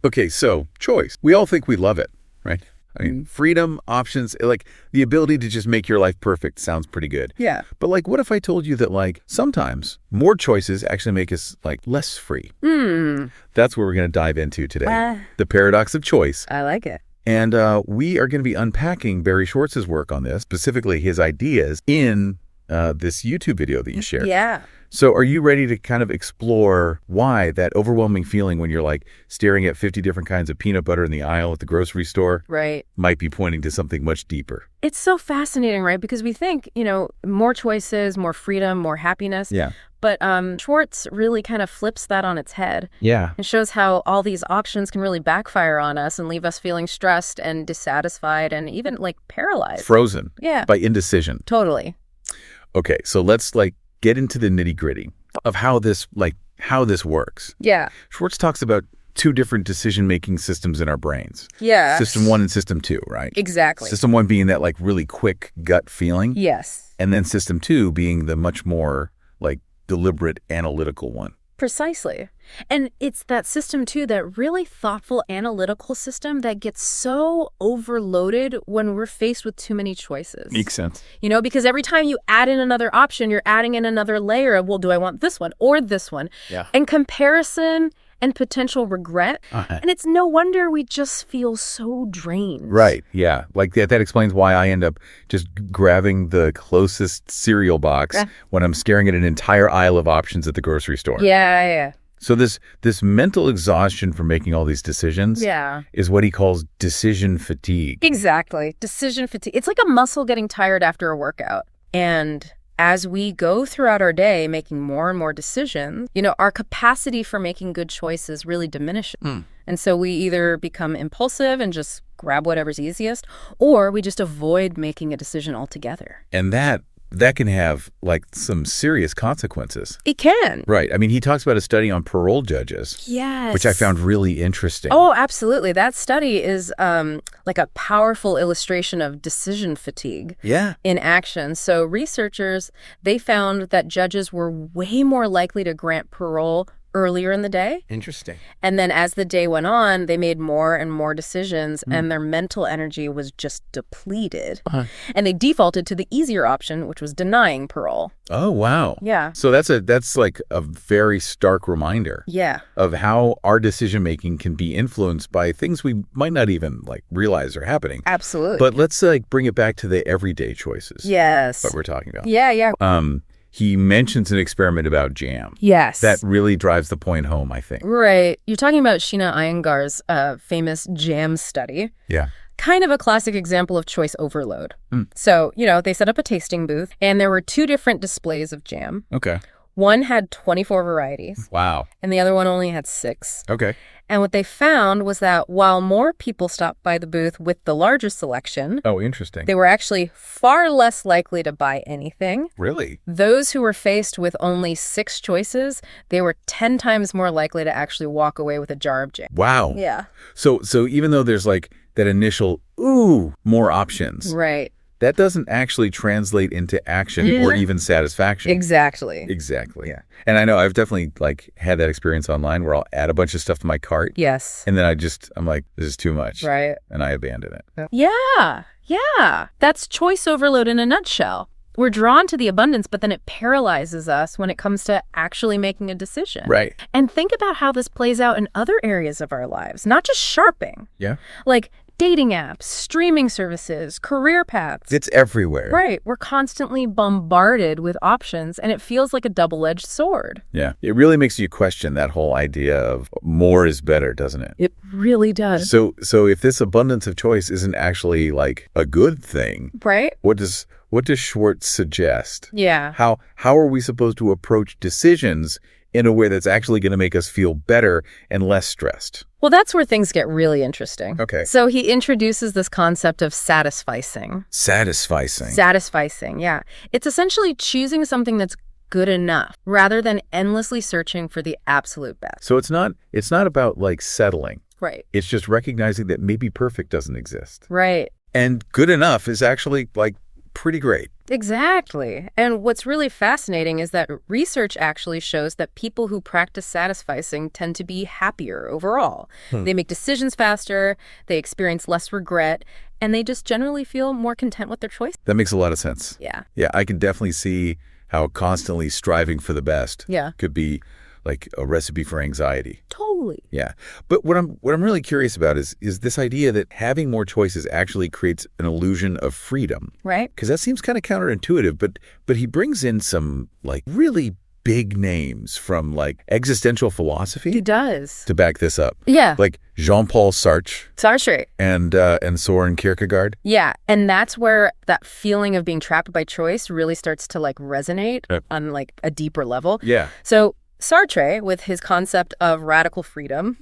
Okay, so choice. We all think we love it, right? I mean, freedom, options, like the ability to just make your life perfect sounds pretty good. Yeah. But like, what if I told you that like sometimes more choices actually make us like less free? That's what we're going to dive into today. The paradox of choice. I like it. And we are going to be unpacking Barry Schwartz's work on this, specifically his ideas in this YouTube video that you shared. Yeah. So are you ready to kind of explore why that overwhelming feeling when you're like staring at 50 different kinds of peanut butter in the aisle at the grocery store might be pointing to something much deeper? It's so fascinating, right? Because we think, more choices, more freedom, more happiness. Yeah. But Schwartz really kind of flips that on its head. Yeah. And shows how all these options can really backfire on us and leave us feeling stressed and dissatisfied and even like paralyzed. Frozen. Yeah. By indecision. Totally. Okay, so let's like get into the nitty-gritty of how this works. Yeah. Schwartz talks about two different decision-making systems in our brains. Yeah. System 1 and System 2, right? Exactly. System 1 being that like really quick gut feeling. Yes. And then System 2 being the much more like deliberate analytical one. Precisely. And it's that system, too, that really thoughtful analytical system that gets so overloaded when we're faced with too many choices. Makes sense. Because every time you add in another option, you're adding in another layer of, well, do I want this one or this one? Yeah. And comparison and potential regret. And it's no wonder we just feel so drained. Right. Yeah. Like that explains why I end up just grabbing the closest cereal box when I'm staring at an entire aisle of options at the grocery store. Yeah. So this mental exhaustion from making all these decisions is what he calls decision fatigue. Exactly. Decision fatigue. It's like a muscle getting tired after a workout. And as we go throughout our day making more and more decisions, our capacity for making good choices really diminishes. And so we either become impulsive and just grab whatever's easiest, or we just avoid making a decision altogether. And that can have like some serious consequences. It can. Right. I mean, he talks about a study on parole judges. Yes. Which I found really interesting. Oh, absolutely. That study is like a powerful illustration of decision fatigue in action. So researchers, they found that judges were way more likely to grant parole earlier in the day. Interesting. And then as the day went on, they made more and more decisions and their mental energy was just depleted. And they defaulted to the easier option, which was denying parole. Oh, wow. Yeah. So that's like a very stark reminder of how our decision making can be influenced by things we might not even like realize are happening. Absolutely. But let's like bring it back to the everyday choices. Yes. What we're talking about. Yeah. He mentions an experiment about jam. Yes. That really drives the point home, I think. Right. You're talking about Sheena Iyengar's famous jam study. Yeah. Kind of a classic example of choice overload. So, they set up a tasting booth, and there were two different displays of jam. Okay. One had 24 varieties. Wow. And the other one only had 6. Okay. And what they found was that while more people stopped by the booth with the larger selection, oh, interesting, they were actually far less likely to buy anything. Really? Those who were faced with only 6 choices, they were 10 times more likely to actually walk away with a jar of jam. Wow. Yeah. So even though there's like that initial, more options. Right. That doesn't actually translate into action or even satisfaction. Exactly. Yeah. And I know I've definitely like had that experience online where I'll add a bunch of stuff to my cart. Yes. And then I'm like, this is too much. Right. And I abandon it. Yeah. That's choice overload in a nutshell. We're drawn to the abundance, but then it paralyzes us when it comes to actually making a decision. Right. And think about how this plays out in other areas of our lives, not just shopping. Yeah. Like dating apps, streaming services, career paths. It's everywhere. Right. We're constantly bombarded with options, and it feels like a double-edged sword. Yeah. It really makes you question that whole idea of more is better, doesn't it? It really does. So if this abundance of choice isn't actually like a good thing, right? What does Schwartz suggest? Yeah. How are we supposed to approach decisions in a way that's actually going to make us feel better and less stressed? Well, that's where things get really interesting. Okay. So he introduces this concept of satisficing. Satisficing, yeah. It's essentially choosing something that's good enough rather than endlessly searching for the absolute best. So it's not about like settling. Right. It's just recognizing that maybe perfect doesn't exist. Right. And good enough is actually like pretty great. Exactly. And what's really fascinating is that research actually shows that people who practice satisficing tend to be happier overall. They make decisions faster, they experience less regret, and they just generally feel more content with their choice. That makes a lot of sense. Yeah. Yeah, I can definitely see how constantly striving for the best could be like a recipe for anxiety. Totally. Yeah. But what I'm really curious about is this idea that having more choices actually creates an illusion of freedom. Right. Because that seems kind of counterintuitive, but he brings in some like really big names from like existential philosophy. He does. To back this up. Yeah. Like Jean-Paul Sartre. And Sartre and Kierkegaard. Yeah. And that's where that feeling of being trapped by choice really starts to like resonate on like a deeper level. Yeah. So Sartre, with his concept of radical freedom,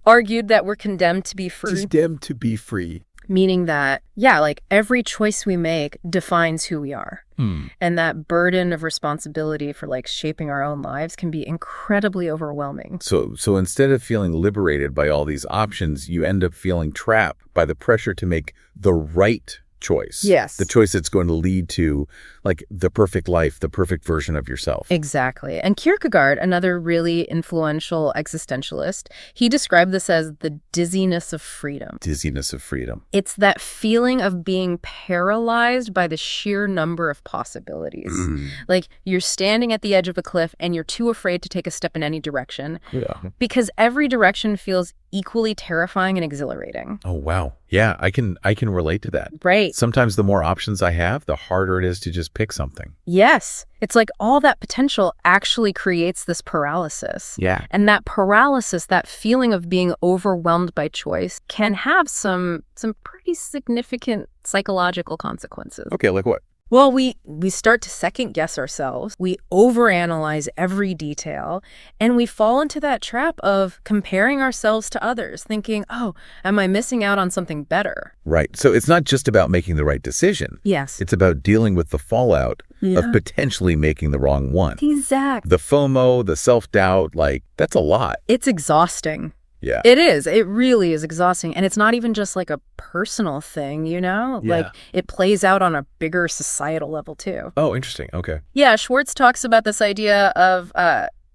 argued that we're condemned to be free. Condemned to be free. Meaning that, like every choice we make defines who we are. And that burden of responsibility for like shaping our own lives can be incredibly overwhelming. So instead of feeling liberated by all these options, you end up feeling trapped by the pressure to make the right choice. Yes. The choice that's going to lead to like the perfect life, the perfect version of yourself. Exactly. And Kierkegaard, another really influential existentialist, he described this as the dizziness of freedom. Dizziness of freedom. It's that feeling of being paralyzed by the sheer number of possibilities. Like you're standing at the edge of a cliff and you're too afraid to take a step in any direction. Yeah. Because every direction feels equally terrifying and exhilarating. Oh, wow. Yeah, I can relate to that. Right. Sometimes the more options I have, the harder it is to just pick something. Yes. It's like all that potential actually creates this paralysis. Yeah. And that paralysis, that feeling of being overwhelmed by choice, can have some pretty significant psychological consequences. Okay, like what? Well, we start to second guess ourselves. We overanalyze every detail, and we fall into that trap of comparing ourselves to others, thinking, oh, am I missing out on something better? Right. So it's not just about making the right decision. Yes. It's about dealing with the fallout of potentially making the wrong one. Exactly. The FOMO, the self-doubt, like that's a lot. It's exhausting. Yeah. It is. It really is exhausting. And it's not even just like a personal thing, you know? Yeah. Like it plays out on a bigger societal level too. Oh, interesting. Okay. Yeah, Schwartz talks about this idea of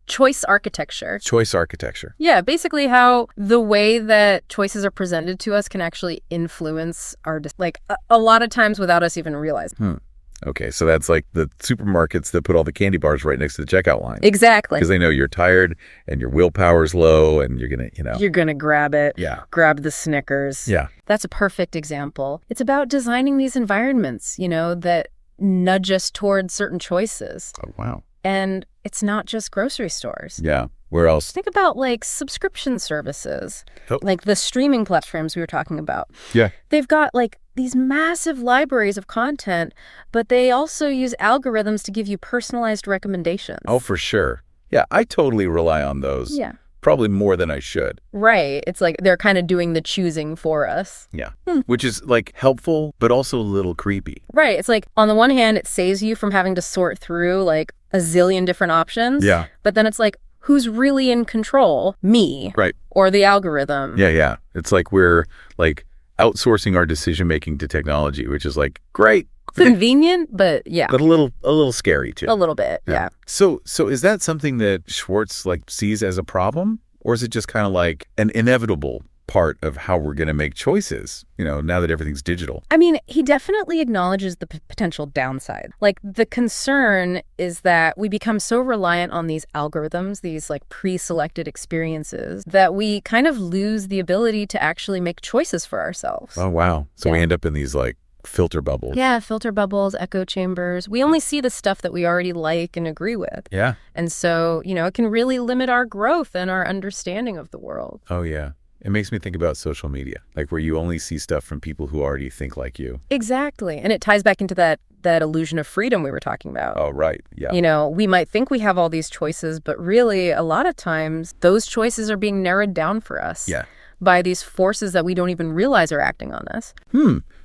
choice architecture. Choice architecture. Yeah, basically how the way that choices are presented to us can actually influence our, like a lot of times without us even realizing. Okay, so that's like the supermarkets that put all the candy bars right next to the checkout line. Exactly. Because they know you're tired and your willpower's low and you're going to, You're going to grab it. Yeah. Grab the Snickers. Yeah. That's a perfect example. It's about designing these environments, that nudge us towards certain choices. Oh, wow. And it's not just grocery stores. Yeah. Where else? Think about like subscription services, Oh. like the streaming platforms we were talking about. Yeah. They've got like these massive libraries of content, but they also use algorithms to give you personalized recommendations. Oh, for sure. Yeah, I totally rely on those. Yeah. Probably more than I should. Right. It's like they're kind of doing the choosing for us. Yeah. Which is like helpful, but also a little creepy. Right. It's like on the one hand, it saves you from having to sort through like a zillion different options. Yeah. But then it's like, who's really in control? Me. Right. Or the algorithm. Yeah. It's like we're like outsourcing our decision-making to technology, which is like, great. Convenient, but yeah. But a little scary too. A little bit, yeah. So is that something that Schwartz like sees as a problem? Or is it just kind of like an inevitable part of how we're going to make choices, now that everything's digital? I mean, he definitely acknowledges the potential downside. Like the concern is that we become so reliant on these algorithms, these like pre-selected experiences, that we kind of lose the ability to actually make choices for ourselves. Oh, wow. So we end up in these like filter bubbles. Yeah, filter bubbles, echo chambers. We only see the stuff that we already like and agree with. Yeah. And so, it can really limit our growth and our understanding of the world. Oh, yeah. It makes me think about social media, like where you only see stuff from people who already think like you. Exactly. And it ties back into that illusion of freedom we were talking about. Oh, right. Yeah. We might think we have all these choices, but really a lot of times those choices are being narrowed down for us. Yeah. By these forces that we don't even realize are acting on us.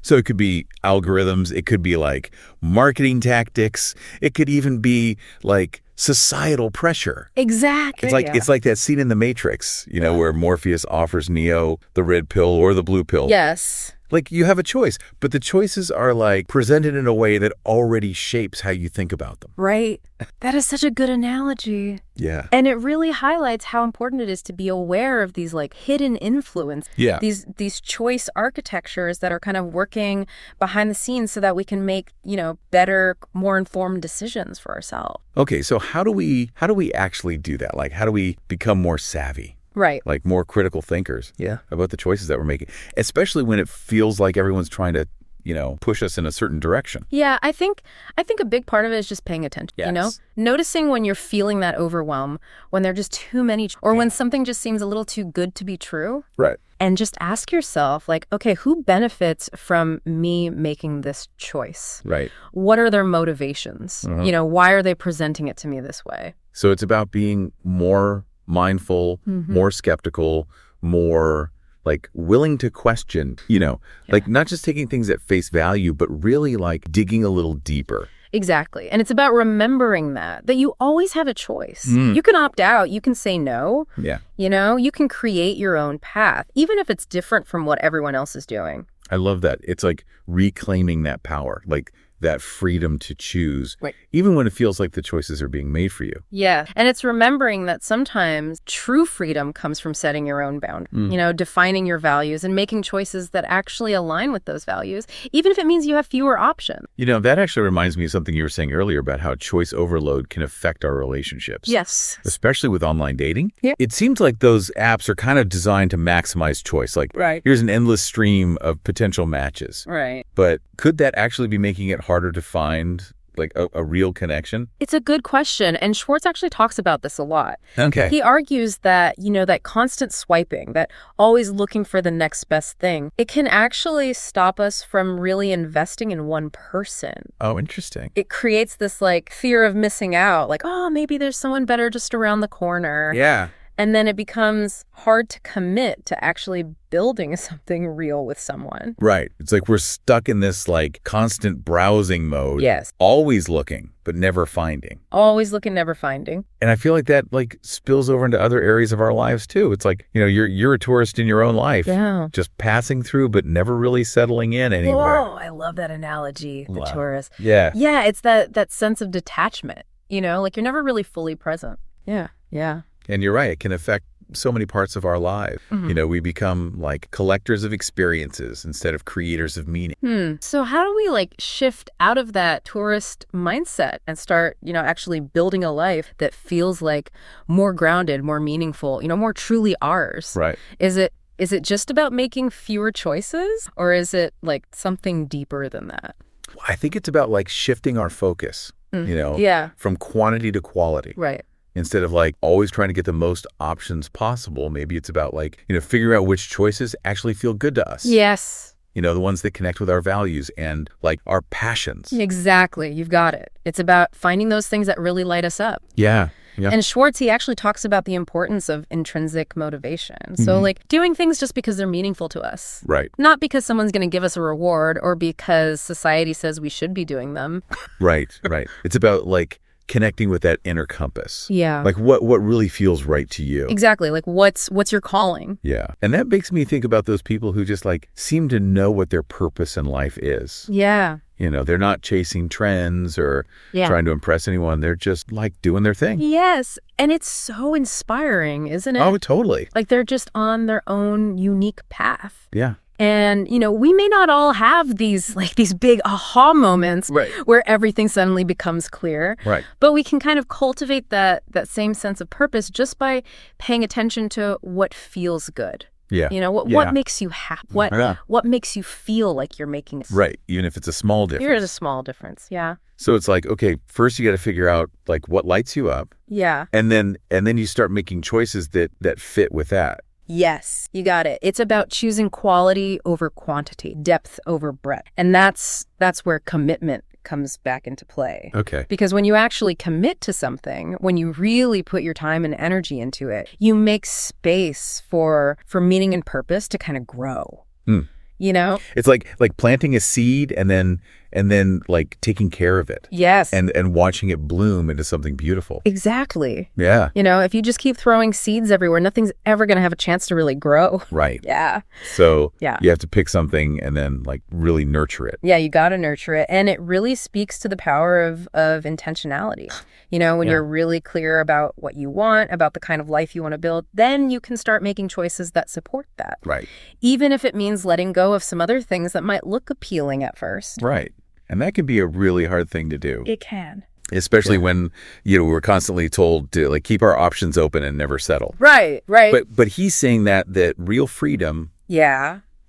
So it could be algorithms. It could be like marketing tactics. It could even be like societal pressure. Exactly. It's like that scene in The Matrix, where Morpheus offers Neo the red pill or the blue pill. Yes. Like you have a choice, but the choices are like presented in a way that already shapes how you think about them. Right. That is such a good analogy. Yeah. And it really highlights how important it is to be aware of these like hidden influence. Yeah. These choice architectures that are kind of working behind the scenes so that we can make, better, more informed decisions for ourselves. Okay, so how do we actually do that? Like how do we become more savvy? Right. Like more critical thinkers about the choices that we're making, especially when it feels like everyone's trying to, push us in a certain direction. Yeah, I think a big part of it is just paying attention, Noticing when you're feeling that overwhelm, when there are just too many, or when something just seems a little too good to be true. Right. And just ask yourself, like, okay, who benefits from me making this choice? Right. What are their motivations? Why are they presenting it to me this way? So it's about being more mindful, more skeptical, more like willing to question, like not just taking things at face value, but really like digging a little deeper. Exactly. And it's about remembering that you always have a choice. You can opt out. You can say no. Yeah. You can create your own path, even if it's different from what everyone else is doing. I love that. It's like reclaiming that power, like that freedom to choose, right, even when it feels like the choices are being made for you. Yeah. And it's remembering that sometimes true freedom comes from setting your own boundaries, defining your values and making choices that actually align with those values, even if it means you have fewer options. That actually reminds me of something you were saying earlier about how choice overload can affect our relationships. Yes. Especially with online dating. Yeah. It seems like those apps are kind of designed to maximize choice. Like, right, here's an endless stream of potential matches. Right. But could that actually be making it harder to find like a real connection? It's a good question. And Schwartz actually talks about this a lot. Okay. He argues that, that constant swiping, that always looking for the next best thing, it can actually stop us from really investing in one person. Oh, interesting. It creates this like fear of missing out, like, oh, maybe there's someone better just around the corner. Yeah. And then it becomes hard to commit to actually building something real with someone. Right. It's like we're stuck in this like constant browsing mode. Yes. Always looking, but never finding. Always looking, never finding. And I feel like that like spills over into other areas of our lives too. It's like, you're a tourist in your own life. Yeah. Just passing through, but never really settling in anywhere. Whoa, I love that analogy, the tourist. Yeah. Yeah, it's that sense of detachment, like you're never really fully present. Yeah. Yeah. And you're right. It can affect so many parts of our lives. We become like collectors of experiences instead of creators of meaning. So how do we like shift out of that tourist mindset and start, actually building a life that feels like more grounded, more meaningful, more truly ours? Right. Is it just about making fewer choices, or is it like something deeper than that? I think it's about like shifting our focus, from quantity to quality. Right. Instead of like always trying to get the most options possible, maybe it's about like, figuring out which choices actually feel good to us. Yes. The ones that connect with our values and like our passions. Exactly. You've got it. It's about finding those things that really light us up. Yeah. Yeah. And Schwartz, he actually talks about the importance of intrinsic motivation. So like doing things just because they're meaningful to us. Right. Not because someone's going to give us a reward or because society says we should be doing them. Right. Right. It's about like connecting with that inner compass. Yeah. Like what really feels right to you. Exactly. Like what's your calling? Yeah. And that makes me think about those people who just like seem to know what their purpose in life is. Yeah. They're not chasing trends or trying to impress anyone. They're just like doing their thing. Yes. And it's so inspiring, isn't it? Oh, totally. Like they're just on their own unique path. Yeah. And, we may not all have these big aha moments where everything suddenly becomes clear. Right. But we can kind of cultivate that same sense of purpose just by paying attention to what feels good. Yeah. What makes you happy? What makes you feel like you're making. Right. Even if it's a small difference. Here's a small difference. Yeah. So it's like, okay, first you got to figure out like what lights you up. Yeah. And then you start making choices that fit with that. Yes, you got it. It's about choosing quality over quantity, depth over breadth. And that's where commitment comes back into play. Okay. Because when you actually commit to something, when you really put your time and energy into it, you make space for meaning and purpose to kind of grow. It's like planting a seed and then and then like taking care of it. Yes. And watching it bloom into something beautiful. Exactly. Yeah. You know, if you just keep throwing seeds everywhere, nothing's ever going to have a chance to really grow. Right. Yeah. So Yeah. you have to pick something and then like really nurture it. Yeah, you got to nurture it. And it really speaks to the power of intentionality. You know, when you're really clear about what you want, about the kind of life you want to build, then you can start making choices that support that. Right. Even if it means letting go of some other things that might look appealing at first. Right. And that can be a really hard thing to do. It can. Especially when, you know, we're constantly told to like keep our options open and never settle. Right, right. But he's saying that real freedom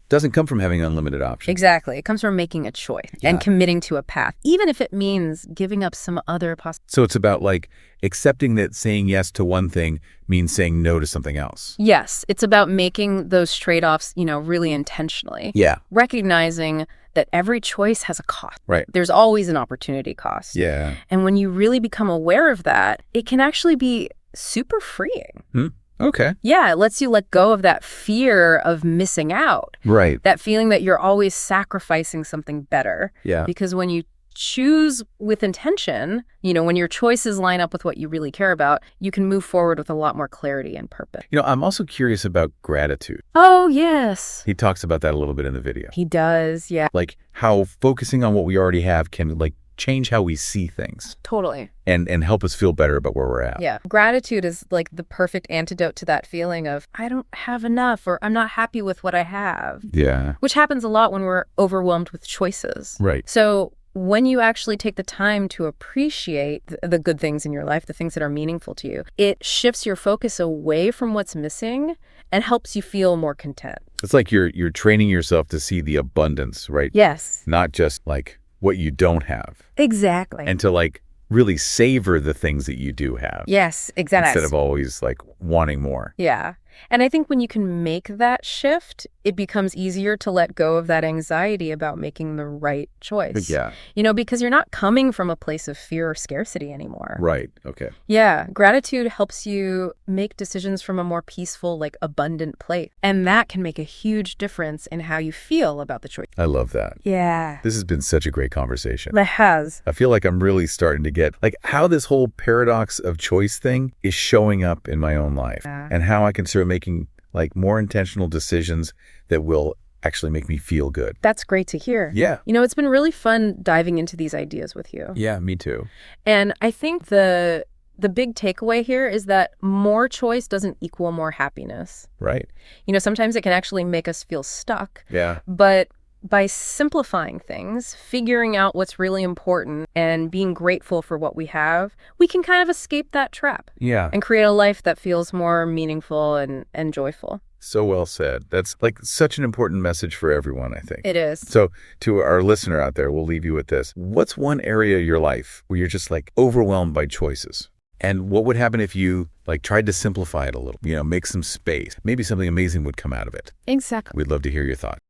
doesn't come from having unlimited options. Exactly. It comes from making a choice and committing to a path, even if it means giving up some other possibilities. So it's about like accepting that saying yes to one thing means saying no to something else. Yes. It's about making those trade-offs, you know, really intentionally. Yeah. Recognizing that every choice has a cost. Right. There's always an opportunity cost. Yeah. And when you really become aware of that, it can actually be super freeing. Okay. Yeah, it lets you let go of that fear of missing out. Right. That feeling that you're always sacrificing something better. Yeah. Because when you choose with intention, you know, when your choices line up with what you really care about, you can move forward with a lot more clarity and purpose. You know, I'm also curious about gratitude. Oh, yes. He talks about that a little bit in the video. He does, yeah. Like how focusing on what we already have can like change how we see things. Totally. And help us feel better about where we're at. Yeah. Gratitude is like the perfect antidote to that feeling of, I don't have enough, or I'm not happy with what I have. Yeah. Which happens a lot when we're overwhelmed with choices. Right. So when you actually take the time to appreciate the good things in your life, the things that are meaningful to you, it shifts your focus away from what's missing and helps you feel more content. It's like you're training yourself to see the abundance, right? Yes. Not just like what you don't have. Exactly. And to like really savor the things that you do have. Yes, exactly. Instead of always like wanting more. Yeah. And I think when you can make that shift, it becomes easier to let go of that anxiety about making the right choice. Yeah. You know, because you're not coming from a place of fear or scarcity anymore. Right. Okay. Yeah. Gratitude helps you make decisions from a more peaceful, like abundant place. And that can make a huge difference in how you feel about the choice. I love that. Yeah. This has been such a great conversation. It has. I feel like I'm really starting to get like how this whole paradox of choice thing is showing up in my own life and how I can start making like more intentional decisions that will actually make me feel good. That's great to hear. Yeah. You know, it's been really fun diving into these ideas with you. Yeah, me too. And I think the big takeaway here is that more choice doesn't equal more happiness. Right. You know, sometimes it can actually make us feel stuck. Yeah. But by simplifying things, figuring out what's really important, and being grateful for what we have, we can kind of escape that trap. Yeah. And create a life that feels more meaningful and joyful. So well said. That's like such an important message for everyone, I think. It is. So to our listener out there, we'll leave you with this. What's one area of your life where you're just like overwhelmed by choices? And what would happen if you like tried to simplify it a little, you know, make some space? Maybe something amazing would come out of it. Exactly. We'd love to hear your thoughts.